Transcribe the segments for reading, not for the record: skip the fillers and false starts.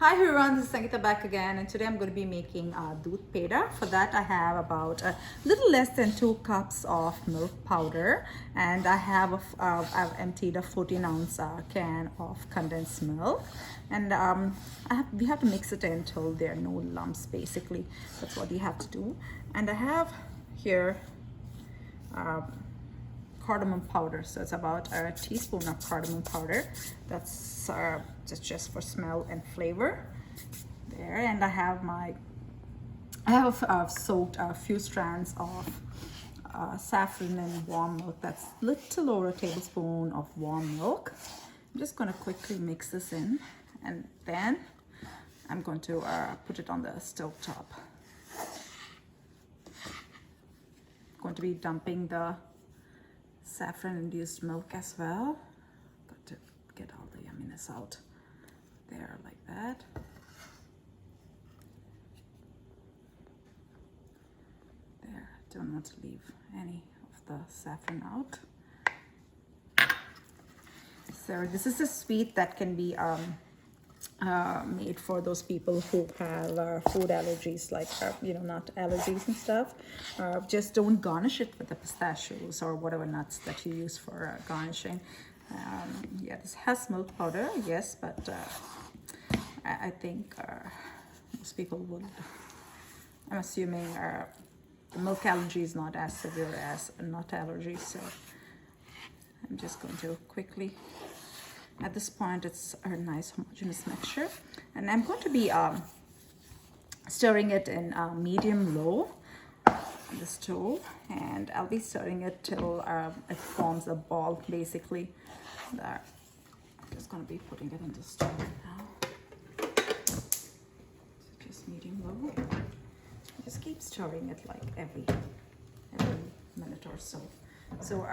Hi everyone, this is Sangeetha back again, and today I'm going to be making Doodh peda. For that I have about a little less than 2 cups of milk powder, and I've emptied a 14-ounce can of condensed milk, and we have to mix it until there are no lumps. Basically, that's what you have to do. And I have here cardamom powder, so it's about a teaspoon of cardamom powder. That's just for smell and flavor there. And I have soaked a few strands of saffron in warm milk. That's little over a tablespoon of warm milk. I'm just going to quickly mix this in, and then I'm going to put it on the stove top. I'm going to be dumping the saffron induced milk as well. Got to get all the yumminess out there like that. There, don't want to leave any of the saffron out. So this is a sweet that can be made for those people who have food allergies, like nut allergies and stuff. Just don't garnish it with the pistachios or whatever nuts that you use for garnishing. Yeah, this has milk powder, yes, but I think most people would. I'm assuming the milk allergy is not as severe as a nut allergy, so I'm just going to quickly. At this point, it's a nice homogeneous mixture, and I'm going to be stirring it in medium-low on the stove, and I'll be stirring it till it forms a ball, basically. There. I'm just going to be putting it in the stove now. So just medium-low. Just keep stirring it like every minute or so. So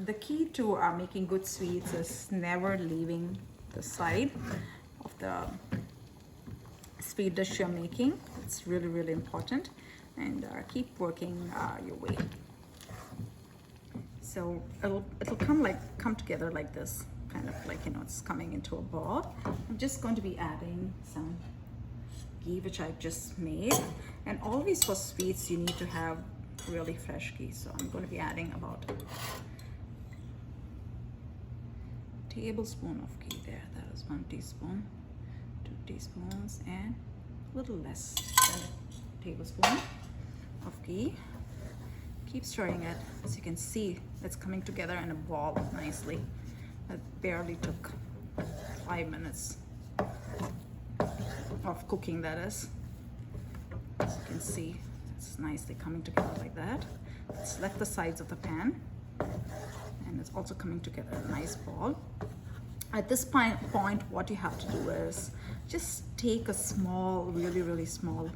the key to making good sweets is never leaving the side of the sweet dish you're making. It's really, really important, and keep working your way. So it'll come together like this, kind of like it's coming into a ball. I'm just going to be adding some ghee, which I just made, and always for sweets you need to have really fresh ghee. So I'm going to be adding about a tablespoon of ghee there. That is 1 teaspoon, 2 teaspoons, and a little less than a tablespoon of ghee. Keep stirring it. As you can see, it's coming together in a ball nicely. It barely took 5 minutes of cooking, that is. As you can see, it's nicely coming together like that. It's left the sides of the pan, and it's also coming together a nice ball. At this point, what you have to do is just take a small, really small,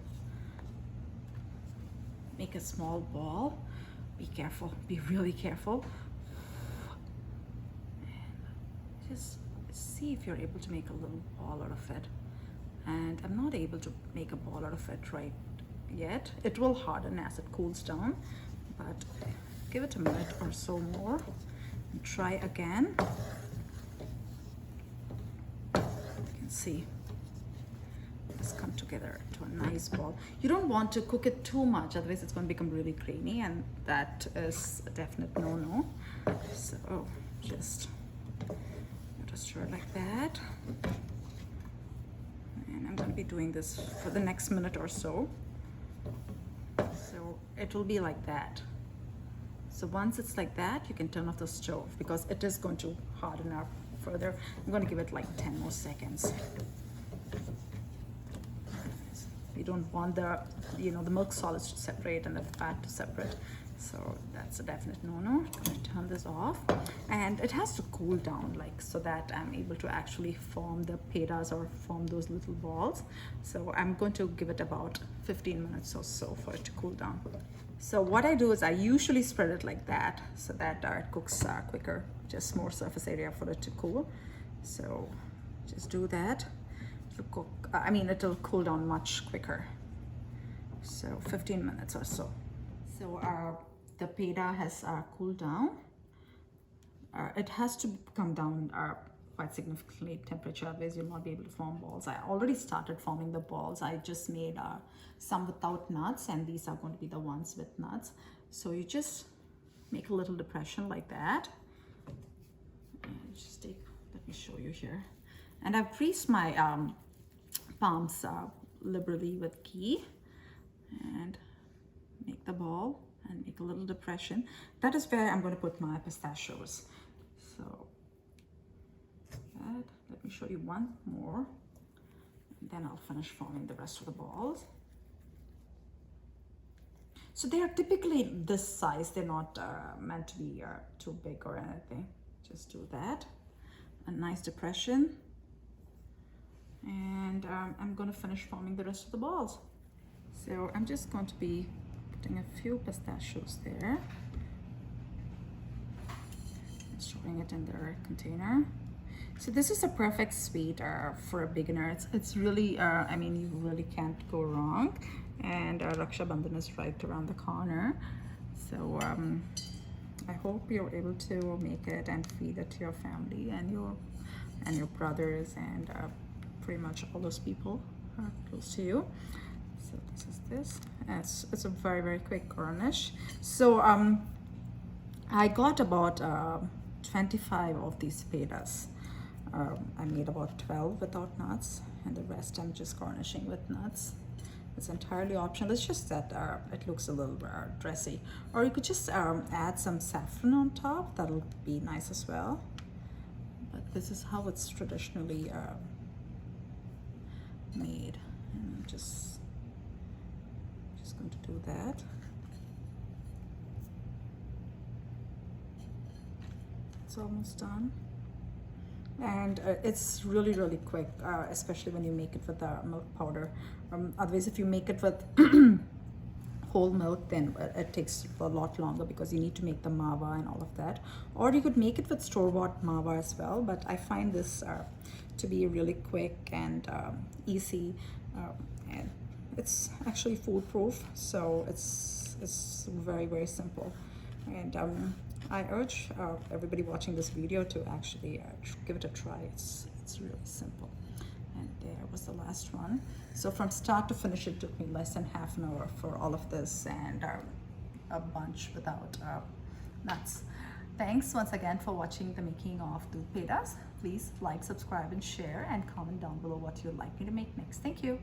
make a small ball. Be careful, be really careful. And just see if you're able to make a little ball out of it. And I'm not able to make a ball out of it right yet. It will harden as it cools down, but give it a minute or so more and try again. You can see it's come together to a nice ball. You don't want to cook it too much, otherwise it's going to become really grainy, and that is a definite no-no. So just stir it like that. And I'm going to be doing this for the next minute or so. So it will be like that. So once it's like that, you can turn off the stove, because it is going to harden up further. I'm going to give it like 10 more seconds. You don't want the milk solids to separate and the fat to separate. So that's a definite no-no. I'm going to turn this off, and it has to cool down, so that I'm able to actually form the pedas or form those little balls. So I'm going to give it about 15 minutes or so for it to cool down. So what I do is I usually spread it like that, so that it cooks quicker, just more surface area for it to cool. So just do that. It'll cook, it'll cool down much quicker. So 15 minutes or so. So the peda has cooled down. It has to come down quite significantly temperature, otherwise you'll not be able to form balls. I already started forming the balls. I just made some without nuts, and these are going to be the ones with nuts. So you just make a little depression like that, and just take, let me show you here. And I've greased my palms liberally with ghee, and make the ball and make a little depression. That is where I'm going to put my pistachios. So that, let me show you one more, and then I'll finish forming the rest of the balls. So they are typically this size. They're not meant to be too big or anything. Just do that, a nice depression, and I'm going to finish forming the rest of the balls. So I'm just going to be putting a few pistachios there, storing it in their container. So this is a perfect sweet for a beginner. It's really, I mean, you really can't go wrong. And Raksha Bandhan is right around the corner. So I hope you're able to make it and feed it to your family and your brothers and pretty much all those people close to you. So this is this. It's a very, very quick garnish. So I got about 25 of these pedas. I made about 12 without nuts, and the rest I'm just garnishing with nuts. It's entirely optional. It's just that it looks a little dressy. Or you could just add some saffron on top. That'll be nice as well. But this is how it's traditionally made. And I'm just going to do that. It's almost done. And it's really, really quick, especially when you make it with milk powder. Otherwise, if you make it with whole milk, then it takes a lot longer because you need to make the mawa and all of that. Or you could make it with store-bought mawa as well, but I find this to be really quick and easy, and it's actually foolproof, so it's very, very simple. And I urge everybody watching this video to actually give it a try. It's really simple. And there was the last one. So from start to finish, it took me less than half an hour for all of this, and a bunch without nuts. Thanks once again for watching the making of Doodh pedas. Please like, subscribe, and share, and comment down below what you'd like me to make next. Thank you.